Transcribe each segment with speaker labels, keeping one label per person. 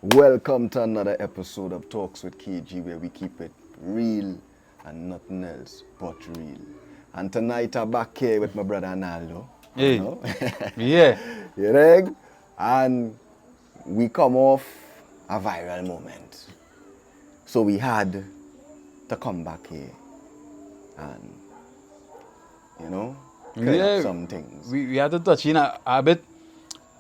Speaker 1: Welcome to another episode of Talks with KG where we keep it real and nothing else but real. And tonight I'm back here with my brother Naldo.
Speaker 2: Hey,
Speaker 1: You know?
Speaker 2: yeah,
Speaker 1: You dig? And we come off a viral moment. So we had to come back here and, clear up
Speaker 2: yeah.
Speaker 1: some things.
Speaker 2: We had to touch in a bit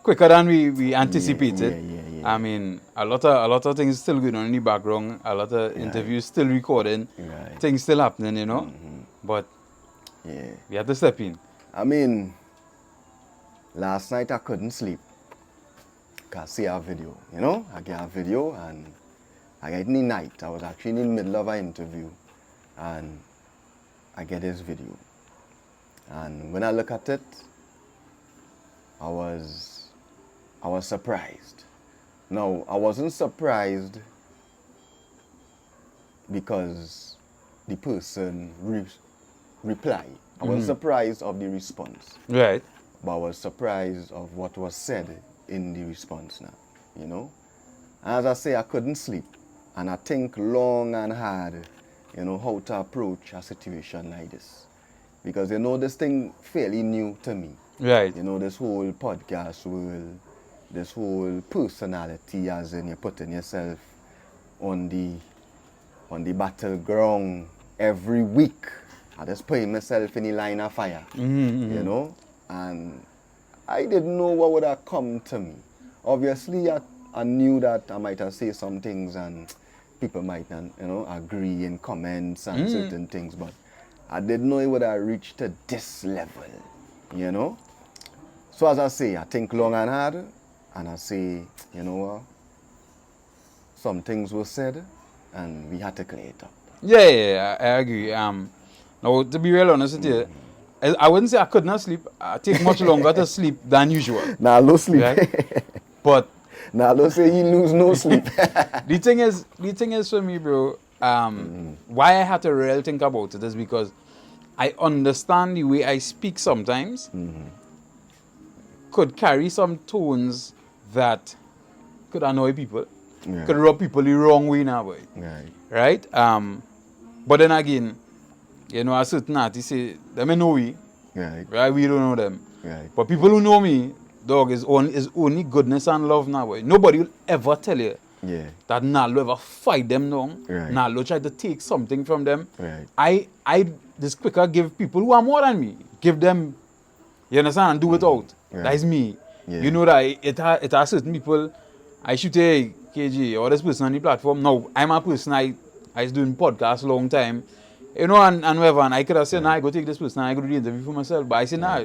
Speaker 2: quicker than we anticipated.
Speaker 1: Yeah.
Speaker 2: I mean, a lot of things still going on in the background. A lot of interviews still recording.
Speaker 1: Right.
Speaker 2: Things still happening. But
Speaker 1: Yeah.
Speaker 2: we had to step in.
Speaker 1: I mean, last night I couldn't sleep. I see a video, I get a video and I get in the night. I was actually in the middle of an interview and I get this video. And when I look at it, I was surprised. No, I wasn't surprised because the person replied. I was surprised of the response.
Speaker 2: Right.
Speaker 1: But I was surprised of what was said in the response now. As I say, I couldn't sleep. And I think long and hard, how to approach a situation like this. Because, this thing fairly new to me.
Speaker 2: Right.
Speaker 1: This whole podcast world, this whole personality as in you're putting yourself on the battleground every week. I just putting myself in the line of fire, and I didn't know what would have come to me. Obviously, I knew that I might have said some things and people might not, agree in comments and certain things, but I didn't know it would have reached to this level, So as I say, I think long and hard, and I say, what? Some things were said, and we had to clear it up.
Speaker 2: Yeah, I agree. Now, to be real honest with you, I wouldn't say I could not sleep. I take much longer to sleep than usual.
Speaker 1: Now, no sleep.
Speaker 2: Right? But
Speaker 1: Now, don't say you lose no sleep.
Speaker 2: the thing is for me, bro, why I had to really think about it is because I understand the way I speak sometimes could carry some tones that could annoy people, could rub people the wrong way now, boy. Right? But then again, a certain artist say, they may know we, right? We don't know them.
Speaker 1: Right.
Speaker 2: But people who know me, dog, is only goodness and love now, boy. Nobody will ever tell you that Naldo ever fight them down.
Speaker 1: Right.
Speaker 2: Naldo try to take something from them.
Speaker 1: Right.
Speaker 2: I just quicker give people who are more than me, give them, you understand, and do it out.
Speaker 1: Right.
Speaker 2: That is me.
Speaker 1: Yeah.
Speaker 2: You know that it has certain people, I should say, KG, or this person on the platform. No, I'm a person, I was doing podcasts a long time. And whatever, and I could have said, nah, I go take this person, I go do the interview for myself. But I said, nah,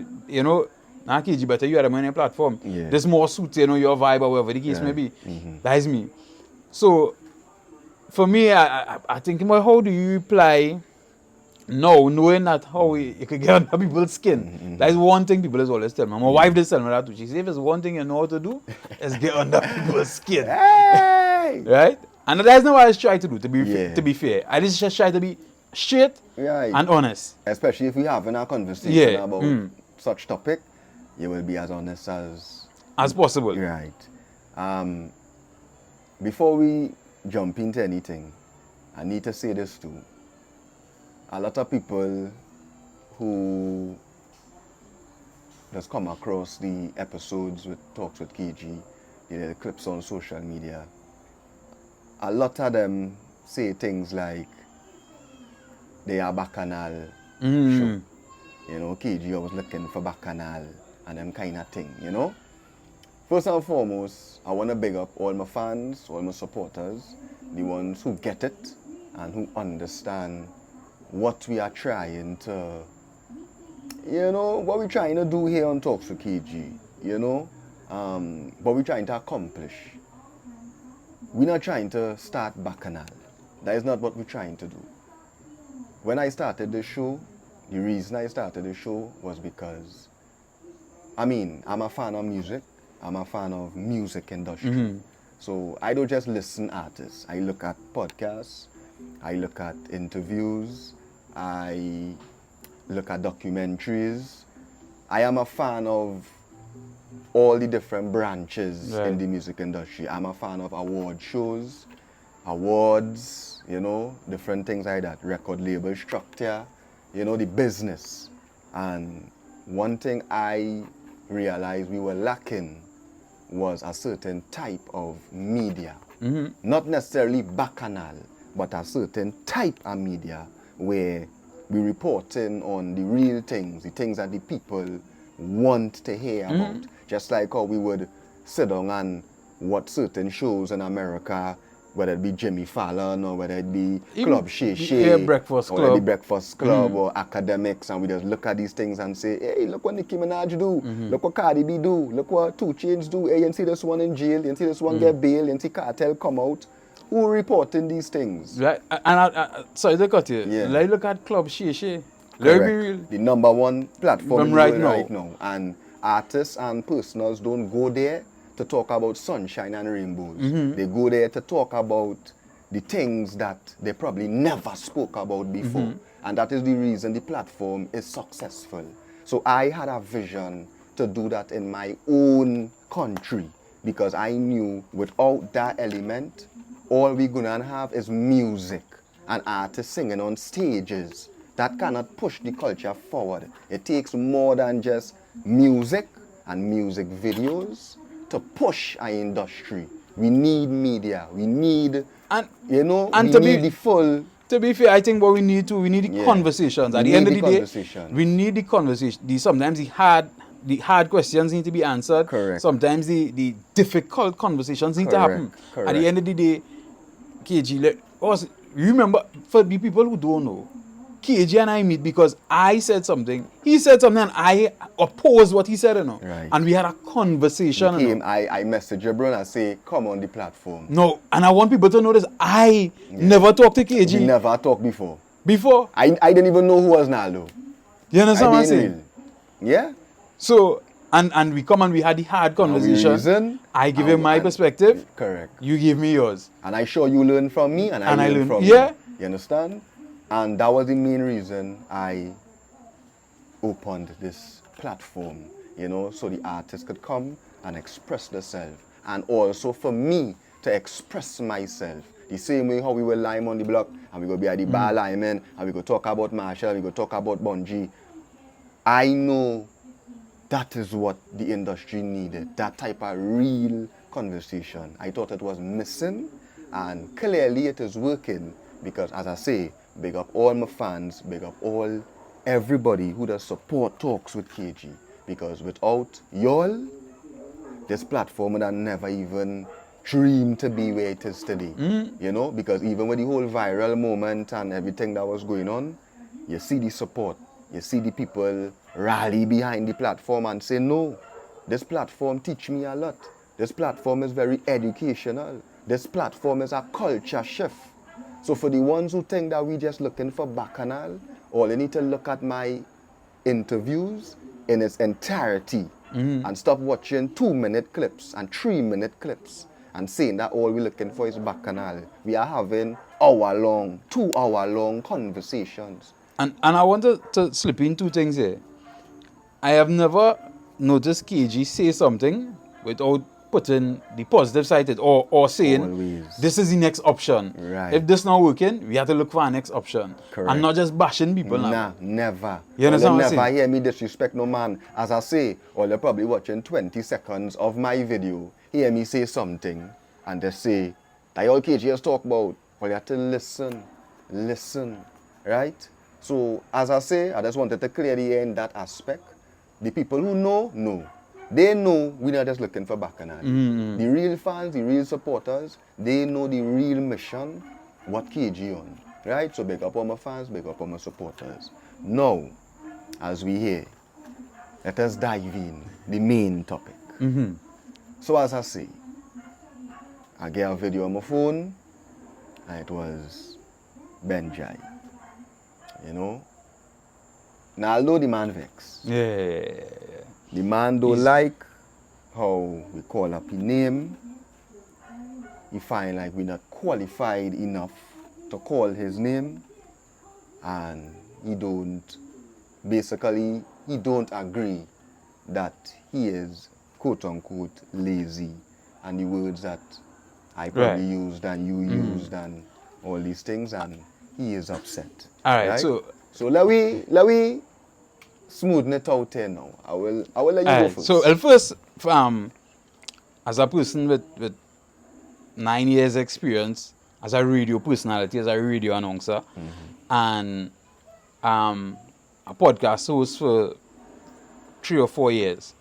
Speaker 2: nah, KG, better you are on your platform.
Speaker 1: Yeah.
Speaker 2: This more suits, your vibe or whatever the case may be. That is me. So, for me, I think about how do you reply now, knowing that how you could get under people's skin. That is one thing people always tell me. My wife does tell me that too. She says, if it's one thing you know how to do, is get under people's skin.
Speaker 1: Hey!
Speaker 2: Right? And that's not what I was trying to do, to be fair. I just try to be straight and honest.
Speaker 1: Especially if we having a conversation about such topic, you will be as honest
Speaker 2: as possible.
Speaker 1: Right. Before we jump into anything, I need to say this too. A lot of people who just come across the episodes with Talks with KG, the clips on social media, a lot of them say things like they are bacchanal show. KG, I was looking for bacchanal and them kind of thing, First and foremost, I want to big up all my fans, all my supporters, the ones who get it and who understand what we are trying to, what we're trying to do here on Talks with KG, what we're trying to accomplish. We're not trying to start bacchanal. That is not what we're trying to do. When I started the show, the reason I started the show was because, I'm a fan of music. I'm a fan of music industry. So I don't just listen artists. I look at podcasts. I look at interviews. I look at documentaries. I am a fan of all the different branches
Speaker 2: Right.
Speaker 1: in the music industry. I'm a fan of award shows, awards, you know, different things like that, record label structure, you know, the business. And one thing I realized we were lacking was a certain type of media. Not necessarily bacchanal, but a certain type of media where we reporting on the real things, the things that the people want to hear about. Just like how we would sit down and watch certain shows in America, whether it be Jimmy Fallon or whether it be
Speaker 2: Even
Speaker 1: Club Shay
Speaker 2: the
Speaker 1: Shay
Speaker 2: Breakfast
Speaker 1: or the
Speaker 2: Club.
Speaker 1: Breakfast Club or academics, and we just look at these things and say, hey, look what Nicki Minaj do, look what Cardi B do, look what 2 Chainz do, hey, you see this one in jail, you see this one get bail, you see Cartel come out. Who reporting these things?
Speaker 2: Right, and sorry to cut you.
Speaker 1: Yeah.
Speaker 2: Let's look at Club Shay Shay. Let me be
Speaker 1: Correct.
Speaker 2: real.
Speaker 1: The number one platform in the
Speaker 2: Right
Speaker 1: world
Speaker 2: now.
Speaker 1: right now. And artists and personals don't go there to talk about sunshine and rainbows. They go there to talk about the things that they probably never spoke about before. And that is the reason the platform is successful. So I had a vision to do that in my own country, because I knew without that element, all we're gonna have is music and artists singing on stages. That cannot push the culture forward. It takes more than just music and music videos to push our industry. We need media. We need,
Speaker 2: And
Speaker 1: you know,
Speaker 2: and
Speaker 1: we
Speaker 2: to
Speaker 1: need
Speaker 2: be-
Speaker 1: the full.
Speaker 2: To be fair, I think what we need the
Speaker 1: Yeah.
Speaker 2: conversations.
Speaker 1: We
Speaker 2: At the
Speaker 1: need
Speaker 2: end of
Speaker 1: the
Speaker 2: the day,
Speaker 1: conversations.
Speaker 2: we need the conversation. Sometimes the hard questions need to be answered.
Speaker 1: Correct.
Speaker 2: Sometimes the difficult conversations need to
Speaker 1: Correct,
Speaker 2: happen. At
Speaker 1: correct.
Speaker 2: the end of the day, KG, you remember, for the people who don't know, KG and I meet because I said something, he said something, and I opposed what he said, you know.
Speaker 1: Right.
Speaker 2: And we had a conversation. You know.
Speaker 1: I message your brother and say, come on the platform.
Speaker 2: No, and I want people to know this. I never talked to KG
Speaker 1: We never talked before.
Speaker 2: before.
Speaker 1: I didn't even know who was Naldo.
Speaker 2: You understand what
Speaker 1: I
Speaker 2: I'm
Speaker 1: didn't
Speaker 2: saying?
Speaker 1: real. Yeah?
Speaker 2: So, and we come and we had the hard conversation.
Speaker 1: reason,
Speaker 2: I give him my
Speaker 1: and-
Speaker 2: perspective.
Speaker 1: Correct.
Speaker 2: You give me yours.
Speaker 1: And I sure you learn from me, and I
Speaker 2: And I
Speaker 1: learn
Speaker 2: learn-
Speaker 1: from
Speaker 2: yeah.
Speaker 1: you. You understand? And that was the main reason I opened this platform, you know, so the artists could come and express themselves. And also for me to express myself. The same way how we were lime on the block, and we go be at the bar lineman, and we go talk about Marshall, we go talk about Benjai. I know that is what the industry needed, that type of real conversation. I thought it was missing, and clearly it is working, because as I say, big up all my fans, big up all everybody who does support Talks with KG, because without y'all, this platform would have never even dreamed to be where it is today. You know, because even with the whole viral moment and everything that was going on, you see the support, you see the people rally behind the platform and say, no, this platform teach me a lot. This platform is very educational. This platform is a culture shift. So for the ones who think that we just looking for bacchanal, all you need to look at my interviews in its entirety and stop watching 2-minute clips and 3-minute clips and saying that all we're looking for is bacchanal. We are having hour-long, 2-hour-long conversations.
Speaker 2: And I want to slip in two things here. I have never noticed KG say something without putting the positive side to it, or saying
Speaker 1: Always.
Speaker 2: this is the next option.
Speaker 1: Right.
Speaker 2: If this not working, we have to look for our next option.
Speaker 1: Correct.
Speaker 2: And not just bashing people now.
Speaker 1: Nah, never.
Speaker 2: You understand
Speaker 1: You'll
Speaker 2: what I'm
Speaker 1: never
Speaker 2: saying?
Speaker 1: hear me disrespect no man. As I say, or you're probably watching 20 seconds of my video, hear me say something, and they say, that all KG has talk about. Well, you have to listen, right? So, as I say, I just wanted to clear the air in that aspect. The people who know. They know we're not just looking for bacchanal. The real fans, the real supporters, they know the real mission, what KG on, right? So big up all my fans, big up all my supporters. Now, as we hear, let us dive in the main topic. So as I say, I get a video on my phone, and it was Benjai. You know? Now, although the man vex,
Speaker 2: Yeah.
Speaker 1: the man don't like how we call up his name. He find like we're not qualified enough to call his name, and he don't agree that he is quote unquote lazy, and the words that I probably
Speaker 2: Right.
Speaker 1: used and you used and all these things, and he is upset.
Speaker 2: All right, so
Speaker 1: let we smoothen it out here now. I will let you go first.
Speaker 2: So first, as a person with 9 years experience as a radio personality, as a radio announcer, and a podcast host for 3 or 4 years,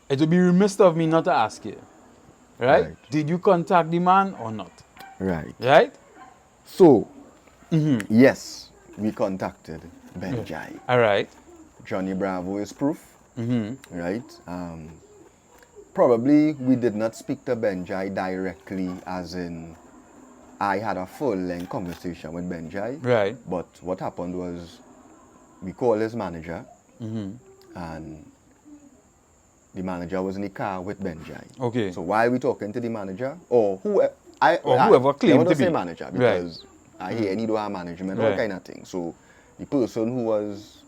Speaker 2: it would be remiss of me not to ask you, right? Did you contact the man or not?
Speaker 1: Right.
Speaker 2: Right?
Speaker 1: So, yes, we contacted Benjai.
Speaker 2: All right.
Speaker 1: Johnny Bravo is proof. Right? Probably we did not speak to Benjai directly, as in I had a full-length conversation with Benjai.
Speaker 2: Right.
Speaker 1: But what happened was we called his manager, and the manager was in the car with Benjai.
Speaker 2: Okay.
Speaker 1: So while we talking to the manager, or whoever
Speaker 2: claimed to
Speaker 1: say
Speaker 2: be
Speaker 1: manager, because I hear any do have management, all kind of thing. So the person who was,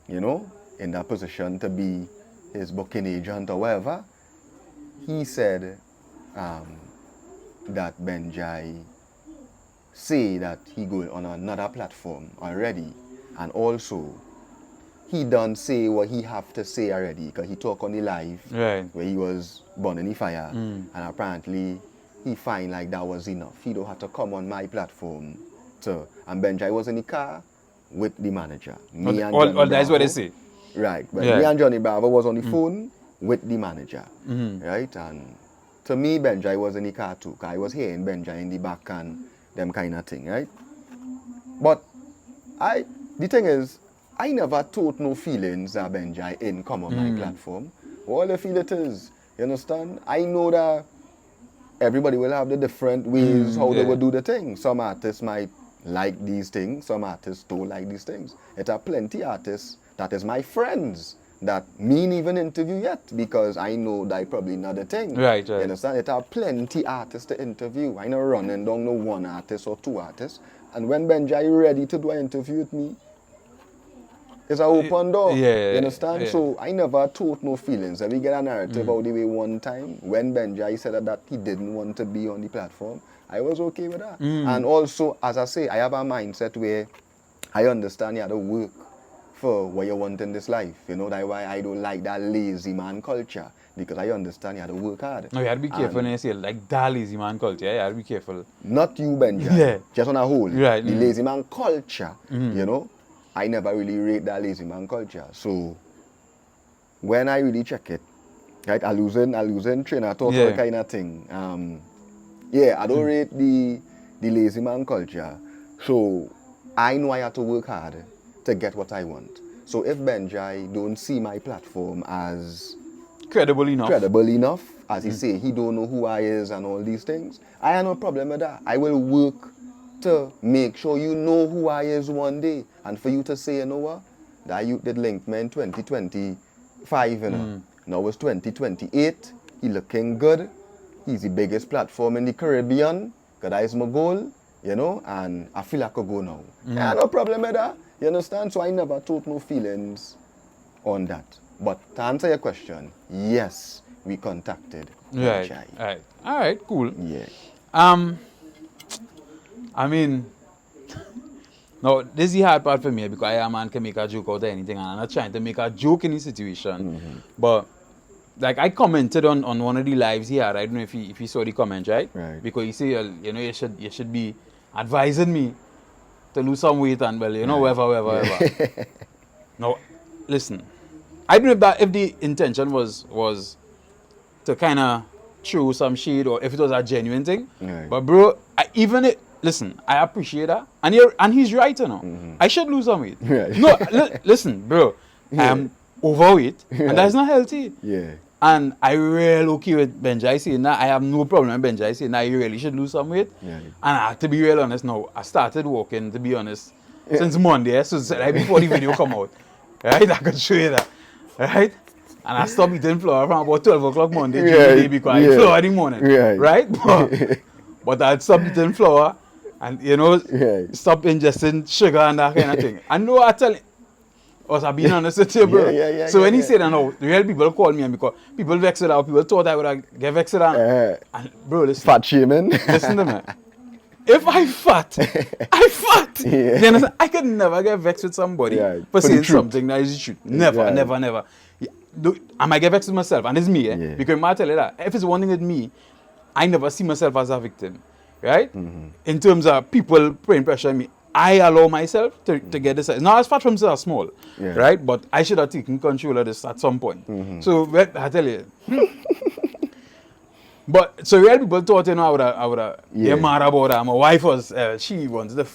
Speaker 1: in that position to be his booking agent or whatever, he said that Benjai say that he going on another platform already, and also he done say what he have to say already, because he talk on the live where he was burning the fire, and apparently he find like that was enough. He don't have to come on my platform and Benjai was in the car with the manager.
Speaker 2: That's what they say.
Speaker 1: Right, but me and Johnny Bravo was on the phone with the manager, right? And to me, Benjai was in the car too, because I was hearing Benjai in the back and them kind of thing, right? But the thing is, I never told no feelings that Benjai ain't come on my platform. All I feel it is, you understand? I know that everybody will have the different ways how they will do the thing. Some artists might like these things, some artists don't like these things. It are plenty artists that is my friends that me even interview yet, because I know that probably not a thing.
Speaker 2: Right.
Speaker 1: You understand? It are plenty artists to interview. I know running down no one artist or two artists. And when Benjai ready to do an interview with me, it's an open door. You understand? So I never told no feelings. We get a narrative out the way one time when Benjai said that he didn't want to be on the platform. I was okay with that. And also, as I say, I have a mindset where I understand you have to work for what you want in this life. You know, that's why I don't like that lazy man culture, because I understand you have to work hard.
Speaker 2: No, you have to be careful when you say like that lazy man culture. You have to be careful.
Speaker 1: Not you, Benjai. Just on a whole.
Speaker 2: Right.
Speaker 1: The lazy man culture, you know, I never really rate that lazy man culture. So when I really check it, right, I losing train of thought, all kind of thing. I don't rate the lazy man culture. So I know I have to work hard to get what I want. So if Benjai don't see my platform as
Speaker 2: credible enough,
Speaker 1: as he say, he don't know who I is and all these things, I have no problem with that. I will work to make sure you know who I is one day. And for you to say, you know what, that youth did link me in 2025, you know. Now it's 2028, he looking good. He's the biggest platform in the Caribbean, because that is my goal, you know, and I feel I could go now. I have no problem with that, you understand? So I never told no feelings on that. But to answer your question, yes, we contacted Benjai.
Speaker 2: All right, cool.
Speaker 1: Yeah.
Speaker 2: I mean, no, this is the hard part for me, because a man can make a joke out of anything, and I'm not trying to make a joke in the situation. But like I commented on one of the lives he had. I don't know if he saw the comment, right? Because he said, you know, you should be advising me to lose some weight and, well, you know, whatever. Now, listen, I don't know if the intention was to kind of throw some shade, or if it was a genuine thing. But bro, listen, I appreciate that, and he's right, you know. I should lose some weight. No, listen, bro, I am overweight, and that's not healthy. And I really okay with Benjai saying that. I have no problem with Benjai saying that you really should lose some weight. And I have to be real honest now. I started walking, to be honest, since Monday. So right before the video come out. Right? I could show you that. Right? And I stopped eating flour from about 12 o'clock Monday because I eat flour in the morning. Right? But I stopped eating flour and, you know, stop ingesting sugar and that kind of thing. I know I tell you. was I being honest with you, bro?
Speaker 1: Yeah,
Speaker 2: so when he
Speaker 1: yeah.
Speaker 2: said that, no, real people call me and because people vexed out, people thought I would get vexed out. And bro, listen.
Speaker 1: Fat shaming.
Speaker 2: Listen to me. If I fat, I fat.
Speaker 1: Yeah.
Speaker 2: You understand? I could never get vexed with somebody
Speaker 1: Right.
Speaker 2: for
Speaker 1: For the
Speaker 2: saying
Speaker 1: truth.
Speaker 2: something that is the truth. Never,
Speaker 1: Right.
Speaker 2: never. Yeah. I might get vexed with myself, and it's me, eh?
Speaker 1: Yeah.
Speaker 2: Because I tell you that if it's one thing with me, I never see myself as a victim, right?
Speaker 1: Mm-hmm.
Speaker 2: In terms of people putting pressure on me, I allow myself to get this. Now, as far from so small,
Speaker 1: Yeah.
Speaker 2: right? But I should have taken control of this at some point.
Speaker 1: Mm-hmm.
Speaker 2: So I tell you. But so real people thought, you know, I would
Speaker 1: Yeah.
Speaker 2: get mad about that. My wife was, she wants the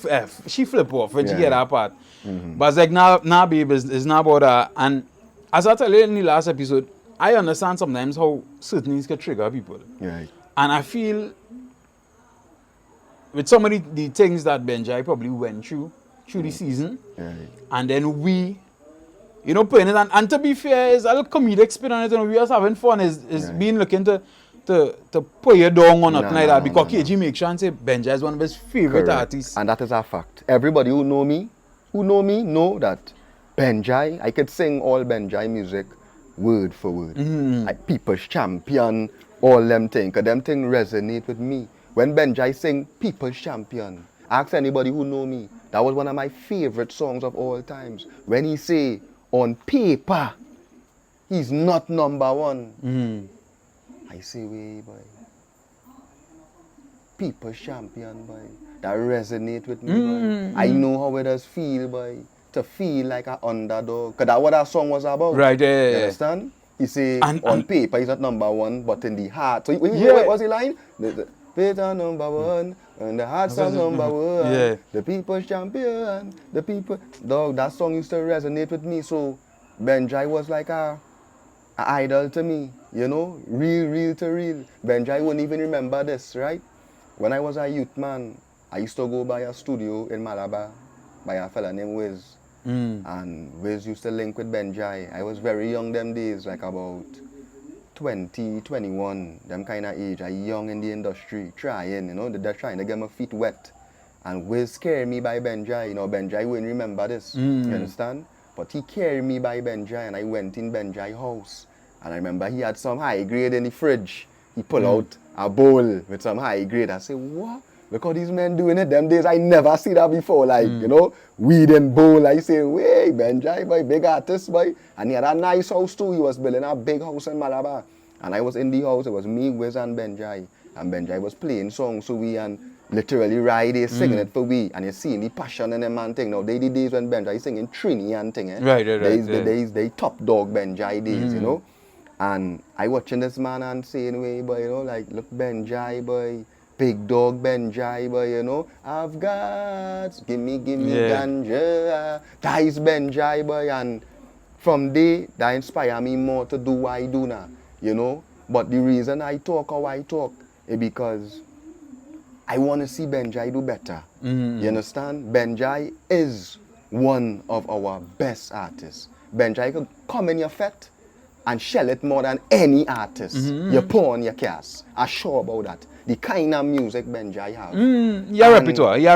Speaker 2: she flip off when she
Speaker 1: Yeah.
Speaker 2: get that part. But it's like now, babe, it's not about that. And as I tell you in the last episode, I understand sometimes how certain things can trigger people.
Speaker 1: Right.
Speaker 2: And I feel with some of the things that Benjai probably went through the season,
Speaker 1: Right.
Speaker 2: and then we, you know, playing it, and to be fair, it's a little comedic spin on it, and we just having fun, is
Speaker 1: Right.
Speaker 2: being looking to put your down or nothing like that,
Speaker 1: no,
Speaker 2: because
Speaker 1: no.
Speaker 2: KG makes sure and say Benjai is one of his favorite
Speaker 1: Correct.
Speaker 2: artists.
Speaker 1: And that is a fact. Everybody who know me know that Benjai, I could sing all Benjai music word for word. Like People's Champion, all them things. Because them things resonate with me. When Benjai sing People's Champion, ask anybody who know me, that was one of my favorite songs of all times. When he say, on paper, he's not number one. I say, way, boy. People's Champion, boy. That resonate with me, boy. I know how it does feel, boy. To feel like an underdog. Because that's what that song was about.
Speaker 2: Right,
Speaker 1: You
Speaker 2: yeah.
Speaker 1: understand? He say,
Speaker 2: And-
Speaker 1: on
Speaker 2: and-
Speaker 1: paper, he's not number one, but in the heart. So,
Speaker 2: Yeah.
Speaker 1: what was the line? The paper number one, and the heart's are number one.
Speaker 2: Yeah.
Speaker 1: The People's Champion, the people. Dog, that song used to resonate with me. So, Benjai was like a idol to me, you know, real to real. Benjai wouldn't even remember this, right? When I was a youth man, I used to go by a studio in Malabar by a fella named Wiz. And Wiz used to link with Benjai. I was very young them days, like about 20, 21, them kind of age. I young in the industry, trying, you know, they're trying to get my feet wet. And Wiz carried me by Benjai. You know, Benjai wouldn't remember this, you understand? But he carried me by Benjai, and I went in Benjai's house. And I remember he had some high grade in the fridge. He pulled out a bowl with some high grade. I said, what? Look how these men doing it. Them days I never see that before. Like, you know, weed and bowl. I say, wait, Benjai, boy, big artist, boy. And he had a nice house too. He was building a big house in Malabar. And I was in the house. It was me, Wiz, and Benjai. And Benjai was playing songs. So we and literally ride there singing it for we. And you see the passion in them man thing. Now, they the days when Benjai singing Trini and thing. Eh?
Speaker 2: Right.
Speaker 1: They top dog Benjai days, you know. And I watching this man and saying, way, boy, you know, like, look, Benjai, boy. Big dog Benjai, boy, you know. I've got, give me ganja. That is Benjai, boy. And from there, that inspire me more to do what I do now, you know. But the reason I talk how I talk is because I want to see Benjai do better. You understand? Benjai is one of our best artists. Benjai could come in your fete and shell it more than any artist. You pour on your cast. I'm sure about that. The kind of music Benjai have.
Speaker 2: Your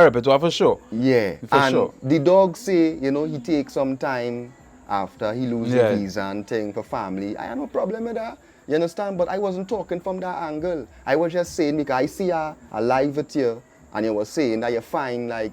Speaker 2: repertoire for sure.
Speaker 1: Yeah.
Speaker 2: For
Speaker 1: and
Speaker 2: sure.
Speaker 1: the dog say, you know, he takes some time after he loses
Speaker 2: Yeah.
Speaker 1: the visa and thing for family. I have no problem with that. You understand? But I wasn't talking from that angle. I was just saying because I see a live with you and you were saying that you find like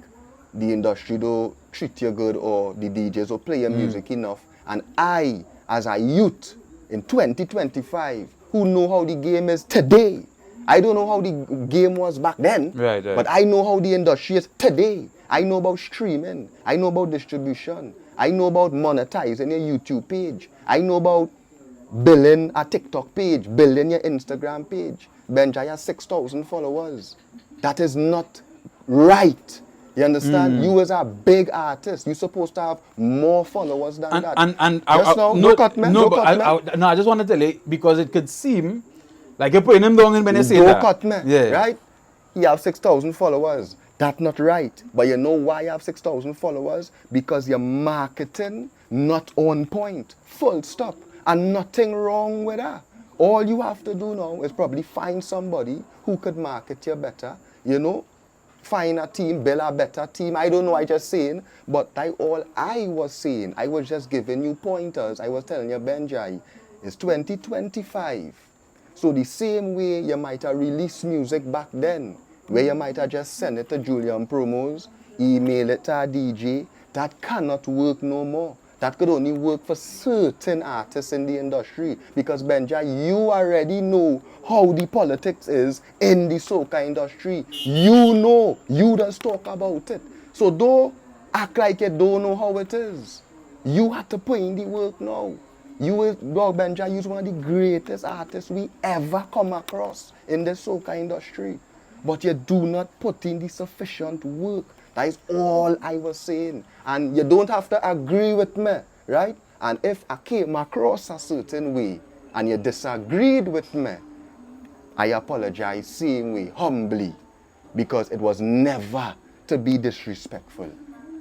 Speaker 1: the industry don't treat you good or the DJs don't play your music enough. And I, as a youth in 2025, who know how the game is today, I don't know how the game was back then,
Speaker 2: Right.
Speaker 1: but I know how the industry is today. I know about streaming. I know about distribution. I know about monetizing your YouTube page. I know about building a TikTok page, building your Instagram page. Benjai has 6,000 followers. That is not right. You understand? You as a big artist, you're supposed to have more followers than that.
Speaker 2: I just want to tell you, because it could seem like you're putting him down when you say
Speaker 1: Don't
Speaker 2: that.
Speaker 1: cut me,
Speaker 2: Yeah.
Speaker 1: right? He have 6,000 followers. That's not right. But you know why you have 6,000 followers? Because your marketing not on point. Full stop. And nothing wrong with that. All you have to do now is probably find somebody who could market you better, you know, find a team, build a better team. I don't know, I just saying. But that's all I was saying. I was just giving you pointers. I was telling you, Benjai, it's 2025. So the same way you might have released music back then, where you might have just sent it to Julian Promos, email it to a DJ, that cannot work no more. That could only work for certain artists in the industry. Because Benjai, you already know how the politics is in the soca industry. You know, you just talk about it. So don't act like you don't know how it is. You have to put in the work now. Benjai, you're one of the greatest artists we ever come across in the soca industry. But you do not put in the sufficient work. That is all I was saying. And you don't have to agree with me, right? And if I came across a certain way and you disagreed with me, I apologize same way, humbly, because it was never to be disrespectful.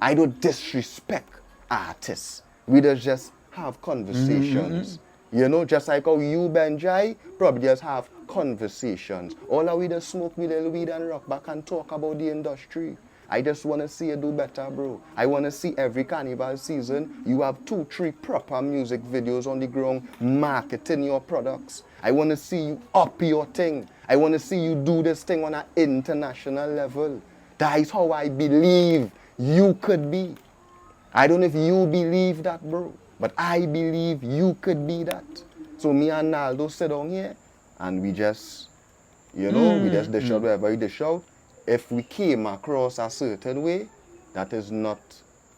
Speaker 1: I don't disrespect artists. We just have conversations. You know, just like how you, Benjai, probably just have conversations. All of we just smoke with little weed and rock back and talk about the industry. I just want to see you do better, bro. I want to see every carnival season, you have 2-3 proper music videos on the ground marketing your products. I want to see you up your thing. I want to see you do this thing on an international level. That is how I believe you could be. I don't know if you believe that, bro, but I believe you could be that. So me and Naldo sit down here and we just, you know, we just dish out wherever we dish out. If we came across a certain way, that is not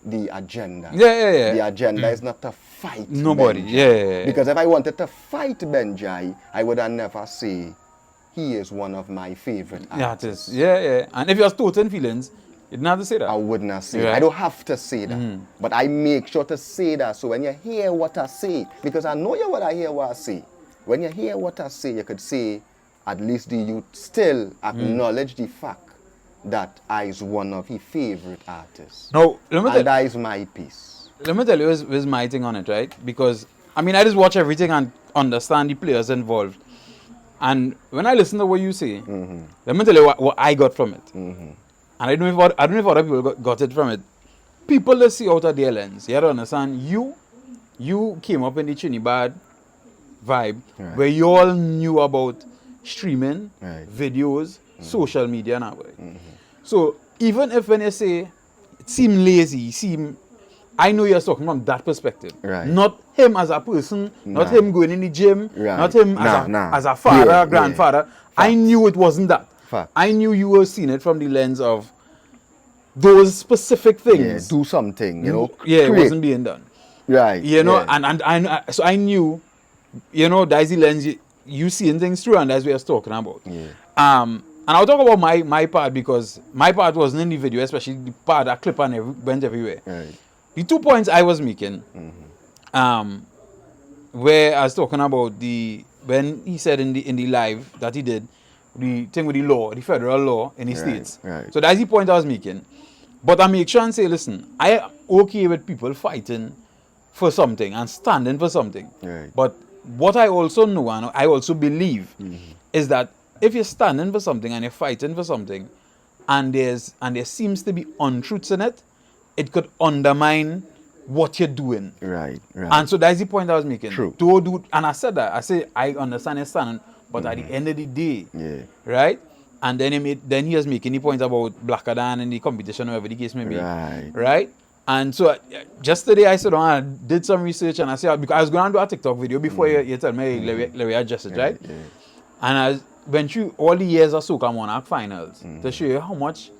Speaker 1: the agenda.
Speaker 2: Yeah.
Speaker 1: The agenda is not to fight
Speaker 2: nobody.
Speaker 1: Benjai.
Speaker 2: Yeah.
Speaker 1: Because if I wanted to fight Benjai, I would have never say he is one of my favorite artists.
Speaker 2: Yeah. And if you have thoughts and feelings, you didn't have to say that.
Speaker 1: I would not say
Speaker 2: Right.
Speaker 1: I don't have to say that. But I make sure to say that. So when you hear what I say, because I know you what I hear what I say. When you hear what I say, you could say, at least do you still acknowledge the fact that I is one of his favorite artists.
Speaker 2: Now,
Speaker 1: and that is my piece.
Speaker 2: Let me tell you where's my thing on it, right? Because, I mean, I just watch everything and understand the players involved. And when I listen to what you say, let me tell you what I got from it. And I don't know if other people got it from it. People that see out of their lens, you have to understand, you came up in the Trinidad vibe,
Speaker 1: Right.
Speaker 2: where you all knew about streaming,
Speaker 1: Right.
Speaker 2: videos, social media now. So even if when you say it seem lazy, I know you're talking from that perspective.
Speaker 1: Right.
Speaker 2: Not him as a person, not him going in the gym,
Speaker 1: Right.
Speaker 2: not him as a father, grandfather. I knew it wasn't that.
Speaker 1: Facts.
Speaker 2: I knew you were seeing it from the lens of those specific
Speaker 1: Yeah,
Speaker 2: things.
Speaker 1: do something, you know.
Speaker 2: Yeah, it
Speaker 1: create.
Speaker 2: wasn't being done.
Speaker 1: Right.
Speaker 2: You know,
Speaker 1: yeah.
Speaker 2: so I knew, you know, that's the lens you seeing things through, and that's what I was talking about.
Speaker 1: Yeah.
Speaker 2: And I'll talk about my part, because my part wasn't in the video, especially the part that clip and went everywhere.
Speaker 1: Right.
Speaker 2: The 2 points I was making, where I was talking about when he said in the live that he did, the thing with the law, the federal law in the states.
Speaker 1: Right.
Speaker 2: So that's the point I was making. But I make sure and say, listen, I am okay with people fighting for something and standing for something.
Speaker 1: Right.
Speaker 2: But what I also know and I also believe is that if you're standing for something and you're fighting for something, and there seems to be untruths in it, it could undermine what you're doing.
Speaker 1: Right.
Speaker 2: And so that's the point I was making.
Speaker 1: True.
Speaker 2: And I said that. I say I understand you're standing, but at the end of the day,
Speaker 1: Yeah.
Speaker 2: right? And then he was making the point about Blacker Than in the competition, whatever the case may be.
Speaker 1: Right.
Speaker 2: Right? And so just today I sat down and did some research, and I said, because I was going to do a TikTok video before you tell me, let me adjust it, right?
Speaker 1: Yeah.
Speaker 2: And I went through all the years of Soca Monarch finals to show you how much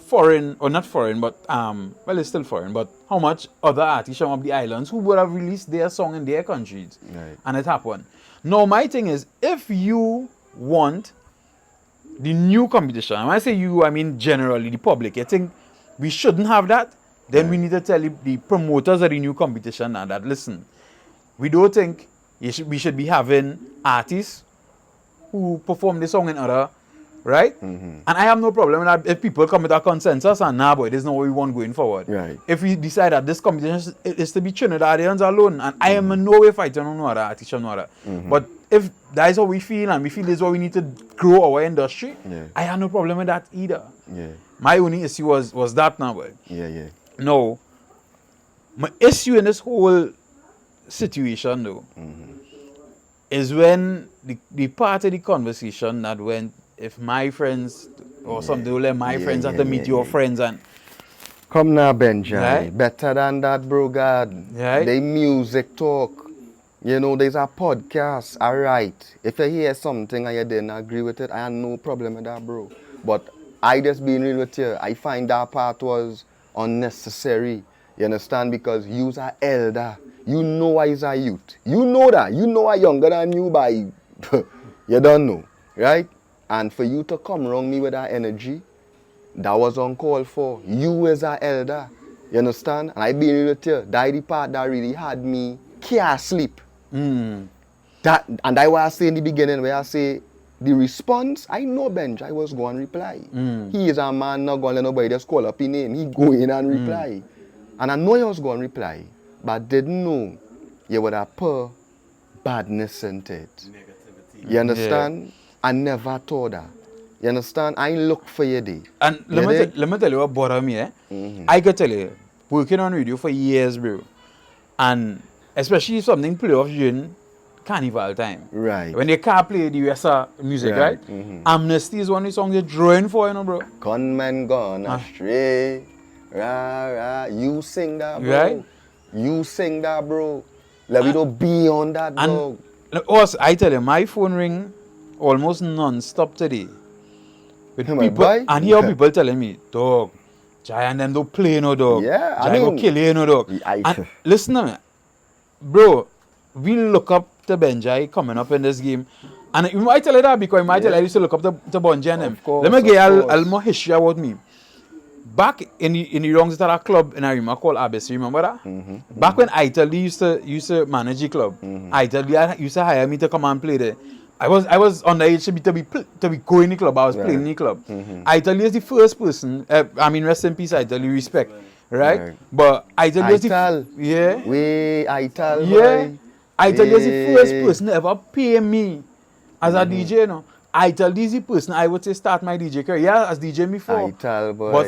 Speaker 2: foreign, or not foreign, but well, it's still foreign, but how much other artists from up the islands who would have released their song in their countries.
Speaker 1: Right.
Speaker 2: And it happened. Now my thing is, if you want the new competition, and when I say you, I mean generally the public, you think we shouldn't have that, then we need to tell the promoters of the new competition now that, listen, we don't think we should be having artists who perform the song in other right? And I have no problem with that if people come with a consensus and boy, this is not what we want going forward.
Speaker 1: Right.
Speaker 2: If we decide that this competition is to be Trinidadians alone, and I am in no way fighting on no other artist, no other. But if that is how we feel and we feel this is what we need to grow our industry, I have no problem with that either.
Speaker 1: Yeah.
Speaker 2: My only issue was that now, boy.
Speaker 1: Yeah.
Speaker 2: No. My issue in this whole situation though is when the part of the conversation that went, if my friends or something will let my friends have to meet your friends and
Speaker 1: come now, Benjai.
Speaker 2: Right.
Speaker 1: Better than that, bro, God.
Speaker 2: Right.
Speaker 1: They music talk. You know, there's a podcast. All right. If you hear something and you didn't agree with it, I have no problem with that, bro. But I just being real with you, I find that part was unnecessary. You understand? Because you's a elder. You know I is a youth. You know that. You know I younger than you by you don't know. Right? And for you to come around me with that energy, that was uncalled for. You as an elder. You understand? And I being real with you, that the part that really had me can't sleep. That, and I was saying in the beginning where I say the response, I know Benjai was going to reply. He is a man not going to let nobody just call up his name. He go in and reply. And I know he was going to reply, but didn't know you would have put badness into it. Negativity. You understand? I never thought that. You understand? I look for you there.
Speaker 2: And let me tell you what bothered me, I could tell you, working on radio for years, bro. And especially if something play off during carnival time.
Speaker 1: Right.
Speaker 2: When they can't play the USA music, right? Amnesty is one of the songs they're drawing for, you know, bro.
Speaker 1: Gunmen gone astray. Rah, rah. You sing that, bro.
Speaker 2: Right.
Speaker 1: You sing that, bro. Let me don't be on that, bro.
Speaker 2: And also, I tell you, my phone ring almost non-stop today. With
Speaker 1: Hey, my
Speaker 2: people,
Speaker 1: boy.
Speaker 2: and here people telling me, dog, Giant them don't play no dog.
Speaker 1: Yeah, I
Speaker 2: Giant go
Speaker 1: mean,
Speaker 2: kill you no dog. And listen to me, bro, we look up to Benjai coming up in this game. And you might tell you that because you might tell you I used to look up to Benjai and them. Let me get a little more history about me. Back in the wrong that club in Arima called Abyss, remember that? Back when Italy used to manage the club, Italy used to hire me to come and play there. I was on the age to be going in the club. I was playing in the club. Italy is the first person. I mean, rest in peace, Italy, respect, right? But Italy is the Italy is the first person to ever pay me as a DJ. You know, Italy is the person I would say start my DJ career. Yeah, as DJ before.
Speaker 1: Ital, boy.
Speaker 2: But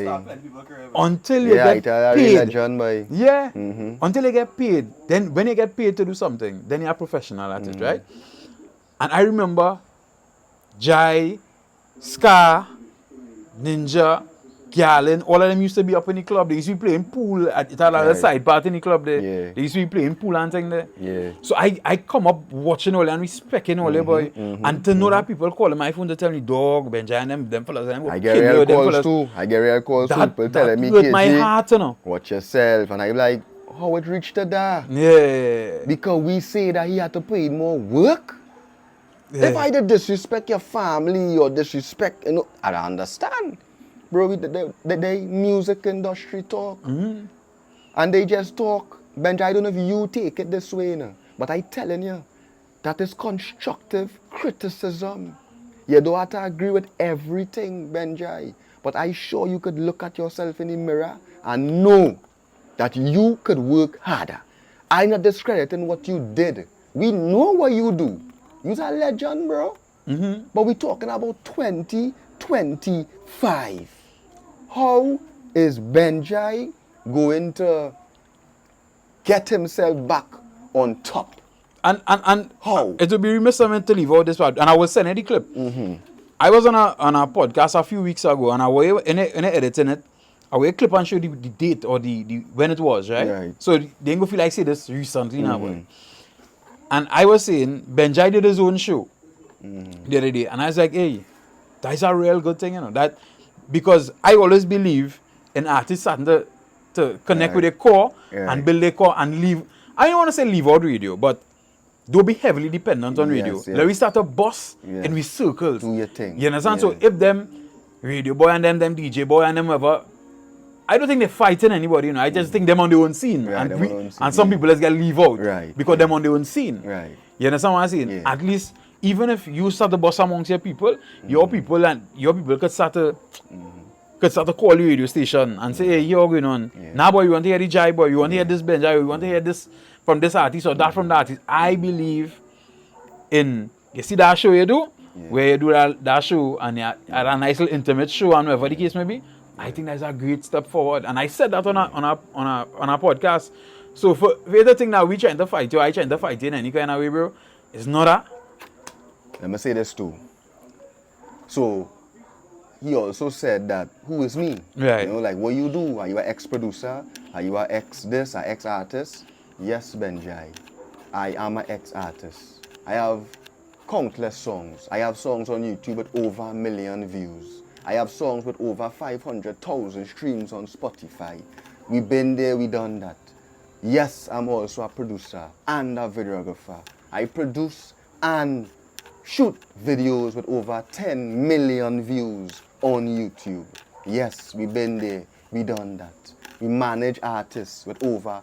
Speaker 2: until you get paid,
Speaker 1: John, boy.
Speaker 2: yeah, until you get paid, then when you get paid to do something, then you're a professional at it, right? And I remember Jai, Scar, Ninja, Galen, all of them used to be up in the club. They used to be playing pool at the side part in the club there.
Speaker 1: Yeah.
Speaker 2: They used to be playing pool and thing there.
Speaker 1: Yeah.
Speaker 2: So I come up watching all and respecting all the boy. And to know that people calling my phone to tell me, dog, Benjai and them fellas.
Speaker 1: I get real calls too. I get real calls too. People telling me,
Speaker 2: KG, my heart, you know.
Speaker 1: Watch yourself. And I'm like, how it reached to that?
Speaker 2: Yeah.
Speaker 1: Because we say that he had to put in more work. Yeah. If I did disrespect your family or disrespect, you know, I don't understand. Bro, the music industry talk. And they just talk. Benjai, I don't know if you take it this way, you know, but I telling you, that is constructive criticism. You don't have to agree with everything, Benjai. But I sure you could look at yourself in the mirror and know that you could work harder. I'm not discrediting what you did. We know what you do. You're a legend, bro. But we're talking about 2025. How is Benjai going to get himself back on top?
Speaker 2: And
Speaker 1: how?
Speaker 2: It would be remiss of me to leave out this part. And I was sending the clip. I was on a podcast a few weeks ago, and I was in editing it. I will clip and show the date or the when it was, right? So they ain't go feel like say this recently now. And I was saying, Benjai did his own show the other day. And I was like, hey, that's a real good thing, you know. That because I always believe in artists starting to connect with their core and build their core and leave. I don't want to say leave out radio, but don't be heavily dependent on radio. Let me start a boss and we circles.
Speaker 1: Do your thing.
Speaker 2: You understand? So if them radio boy and them DJ boy and them whatever, I don't think they're fighting anybody, you know. I just think them on their own scene. And some people just get leave out. Because them on their own scene. You understand what I'm saying? At least even if you start to bust amongst your people, your people could start to call you radio station and say, hey, you're going on. Now, boy, you want to hear the Jai boy, you want to hear this Benjai, you want to hear this from this artist or that from that artist. I believe in, you see that show you do, where you do that show and you had a nice little intimate show and whatever the case may be. I think that's a great step forward. And I said that on a podcast. So for the thing that we trying to fight you, I trying to fight you in any kind of way, bro, it's not that.
Speaker 1: Let me say this too. So he also said that, who is me?
Speaker 2: Right.
Speaker 1: You know, like, what you do? Are you an ex-producer? Are you an ex-this, an ex-artist? Yes, Benjai. I am an ex-artist. I have countless songs. I have songs on YouTube with over 1 million views. I have songs with over 500,000 streams on Spotify. We've been there, we done that. Yes, I'm also a producer and a videographer. I produce and shoot videos with over 10 million views on YouTube. Yes, we've been there, we done that. We manage artists with over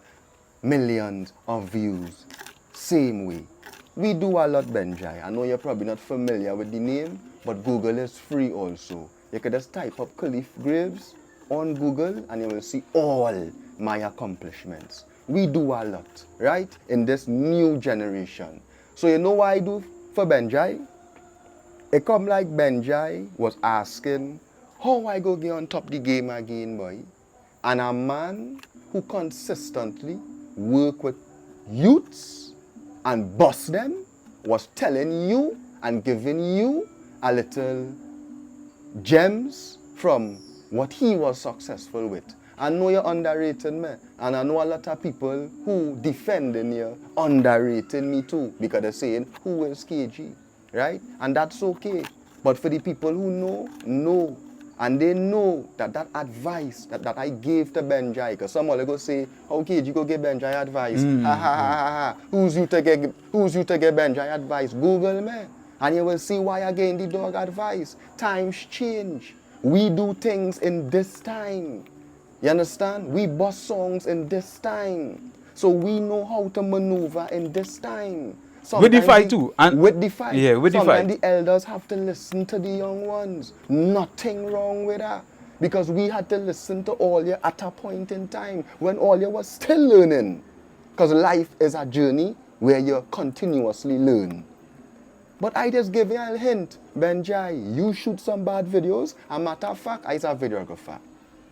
Speaker 1: millions of views. Same way. We do a lot, Benjai. I know you're probably not familiar with the name, but Google is free also. You can just type up Khalif Graves on Google and you will see all my accomplishments. We do a lot, right? In this new generation. So you know what I do for Benjai? It come like Benjai was asking, how I go get on top the game again, boy? And a man who consistently work with youths and boss them was telling you and giving you a little gems from what he was successful with. I know you're underrating me, and I know a lot of people who defending you underrating me too, because they're saying, who is KG, right? And that's okay. But for the people who know, and they know that that advice that I gave to Benjai, because some will go say, how KG go get Benjai advice? Ha ha ha ha ha. Who's you to get Benjai advice? Google me. And you will see why I gave the dog advice. Times change. We do things in this time. You understand? We bust songs in this time. So we know how to maneuver in this time.
Speaker 2: With the fight too. And
Speaker 1: with the fight.
Speaker 2: Yeah, with the fight.
Speaker 1: Sometimes the elders have to listen to the young ones. Nothing wrong with that. Because we had to listen to all you at a point in time when all you was still learning. Because life is a journey where you continuously learn. But I just give you a hint. Benjai, you shoot some bad videos. A matter of fact, I'm a videographer.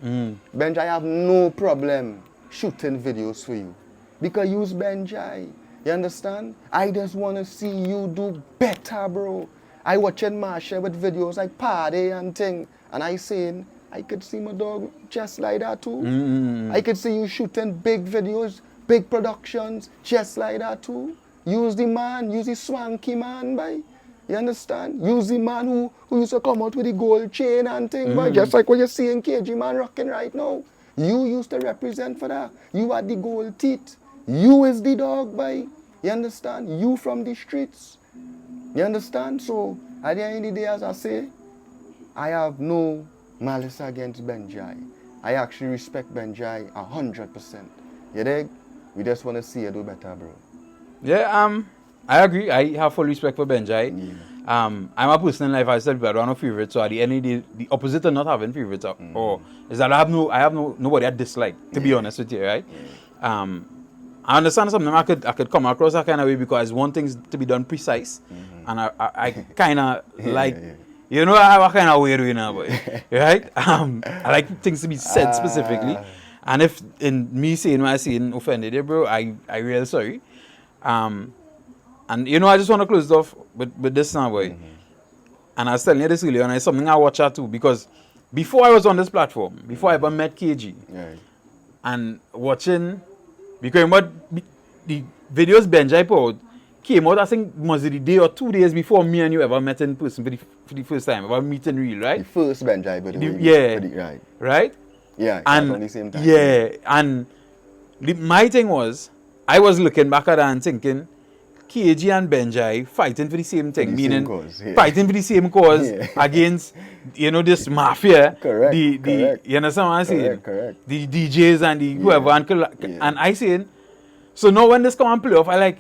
Speaker 1: Benjai, I have no problem shooting videos for you. Because you's Benjai. You understand? I just want to see you do better, bro. I watching Marsha with videos like Party and thing. And I saying, I could see my dog just like that too. I could see you shooting big videos, big productions, just like that too. Use the man, use the swanky man, boy. You understand? Use the man who used to come out with the gold chain and thing, boy. Just like what you're seeing KG man rocking right now. You used to represent for that. You had the gold teeth. You is the dog, boy. You understand? You from the streets. You understand? So, at the end of the day, as I say, I have no malice against Benjai. I actually respect Benjai 100%. You dig? We just want to see you do better, bro.
Speaker 2: Yeah, I agree. I have full respect for Benjai. Yeah. I'm a person in life, I said, but I don't have favorites. So at the end of the day, the opposite of not having favorites, or is that I have nobody I dislike. To be honest with you, right? Yeah. I understand something I could come across that kind of way because one thing's to be done precise, and I kind of like. You know, I have a kind of weird way now, boy. Right? I like things to be said specifically, and if in me saying what I saying offended you, bro, I really sorry. And you know, I just want to close it off with this now, boy. And I was telling you this earlier, and it's something I watch out too, because before I was on this platform, before I ever met KG, and watching, because what the videos Benjai put out came out, I think, was it the day or 2 days before me and you ever met in person for the first time, ever meet in real, right?
Speaker 1: The first Benjai, by the way.
Speaker 2: Yeah. Right?
Speaker 1: Yeah,
Speaker 2: and
Speaker 1: on the same time.
Speaker 2: Yeah, and my thing was, I was looking back at that and thinking, KG and Benjai fighting for the same thing, meaning fighting for the same cause against, you know, this mafia.
Speaker 1: Correct.
Speaker 2: You understand what I'm saying?
Speaker 1: Correct.
Speaker 2: The DJs and the whoever. And I saying, so now when this come and play off, I like,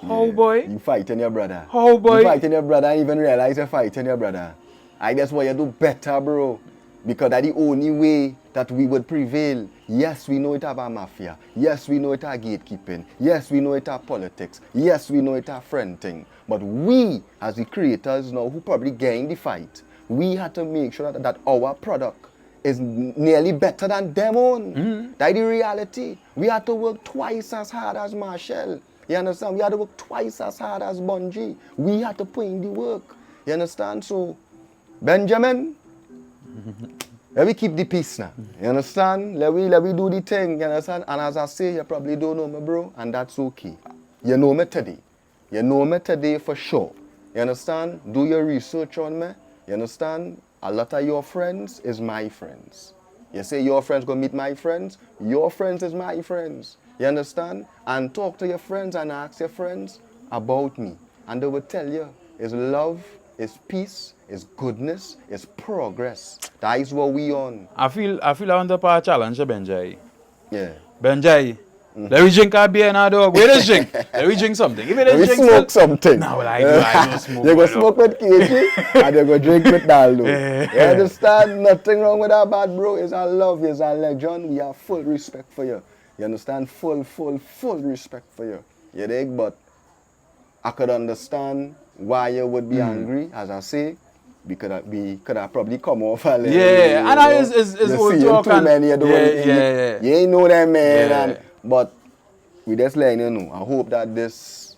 Speaker 2: How, boy?
Speaker 1: You fighting your brother.
Speaker 2: How, boy?
Speaker 1: You fighting your brother and even realize you're fighting your brother. I guess what you do better, bro. Because that's the only way that we would prevail. Yes, we know it about mafia. Yes, we know it about gatekeeping. Yes, we know it about politics. Yes, we know it about friending. But we, as the creators now, who probably gained the fight, we had to make sure that our product is nearly better than them own. That's the reality. We had to work twice as hard as Marshall. You understand? We had to work twice as hard as Benjai. We had to put in the work. You understand? So, Benjamin, let me keep the peace now. You understand? Let me do the thing. You understand? And as I say, you probably don't know me, bro, and that's okay. You know me today. You know me today for sure. You understand? Do your research on me. You understand? A lot of your friends is my friends. You say your friends go meet my friends. Your friends is my friends. You understand? And talk to your friends and ask your friends about me. And they will tell you, it's love, it's peace, it's goodness, it's progress. That is what we on.
Speaker 2: I feel I want to part challenge Benjai.
Speaker 1: Yeah.
Speaker 2: Benjai, let me drink a beer now, dog. Where does drink? Let me drink something. If it
Speaker 1: Let me
Speaker 2: drink
Speaker 1: smoke something.
Speaker 2: No, well, I don't smoke.
Speaker 1: You go smoke with KG and you go drink with Naldo. You understand? Nothing wrong with that, bad bro. It's our love, it's our legend. We have full respect for you. You understand? Full respect for you. You dig? But I could understand why you would be angry, as I say, because we could have probably come off a little.
Speaker 2: Yeah, and I is old talk.
Speaker 1: Too many, you
Speaker 2: Yeah.
Speaker 1: ain't know them, man.
Speaker 2: Yeah.
Speaker 1: But we just letting you know. I hope that this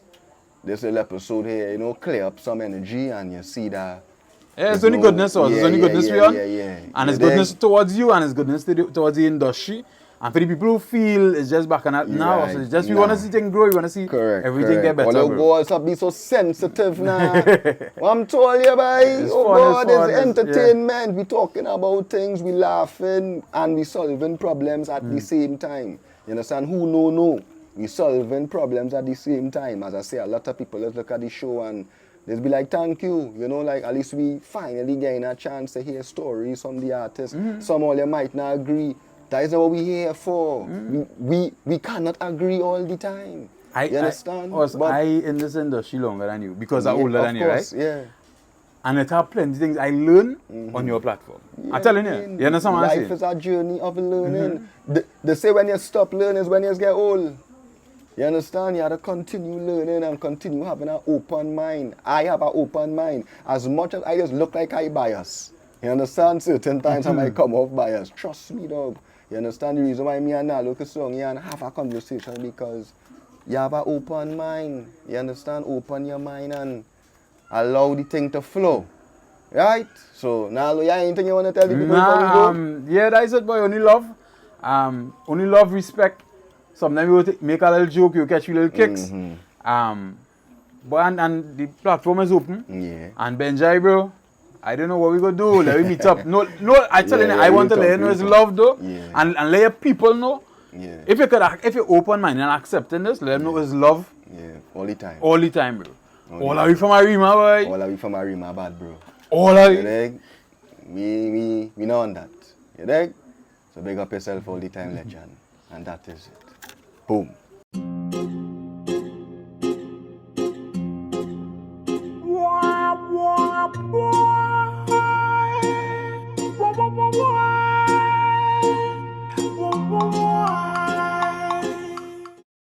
Speaker 1: little episode here, you know, clear up some energy and you see that.
Speaker 2: Yeah, it's only goodness, it's only goodness we on.
Speaker 1: Yeah.
Speaker 2: And it's goodness towards you and it's goodness towards the industry. And for the people who feel it's just back on that now,
Speaker 1: Right.
Speaker 2: so it's just we want to see things grow, we want to see everything get better.
Speaker 1: All the girls have be so sensitive now. What I'm telling you, boy,
Speaker 2: It's fun,
Speaker 1: it's entertainment. We talking about things, we laughing, and we solving problems at the same time. You understand? Who know? We solving problems at the same time. As I say, a lot of people just look at the show and they'll be like, thank you. You know, like at least we finally gain a chance to hear stories from the artists. Some of you might not agree. That is what we're here for. We cannot agree all the time. You understand?
Speaker 2: I in this industry longer than you because I'm older than you, right?
Speaker 1: Yeah.
Speaker 2: And it have plenty of things I learn on your platform. I'm telling you. You understand what I'm saying?
Speaker 1: Life is a journey of learning. They say when you stop learning is when you get old. You understand? You have to continue learning and continue having an open mind. I have an open mind. As much as I just look like I bias. You understand? Certain times I might come off bias. Trust me, dog. You understand the reason why me and Nalo can sit down here and have a conversation because you have an open mind. You understand? Open your mind and allow the thing to flow. Right? So, Nalo, you have anything you want to tell the people before we go?
Speaker 2: Yeah, that is it, boy. Only love, respect. Sometimes you will make a little joke, you catch a little kicks. But and the platform is open.
Speaker 1: Yeah.
Speaker 2: And Benjai, bro, I don't know what we gonna do. Let me meet up. No, I tell you, I want to let you know it's love though.
Speaker 1: Yeah.
Speaker 2: And let your people know.
Speaker 1: Yeah.
Speaker 2: If you're open minded and accepting this, let them know it's love.
Speaker 1: Yeah. All the time.
Speaker 2: All the time, bro. All of you from Arima, boy.
Speaker 1: All of you from Arima, bad bro.
Speaker 2: All of
Speaker 1: You
Speaker 2: you.
Speaker 1: dig? We know on that. You dig? So big up yourself all the time, legend. And that is it. Boom.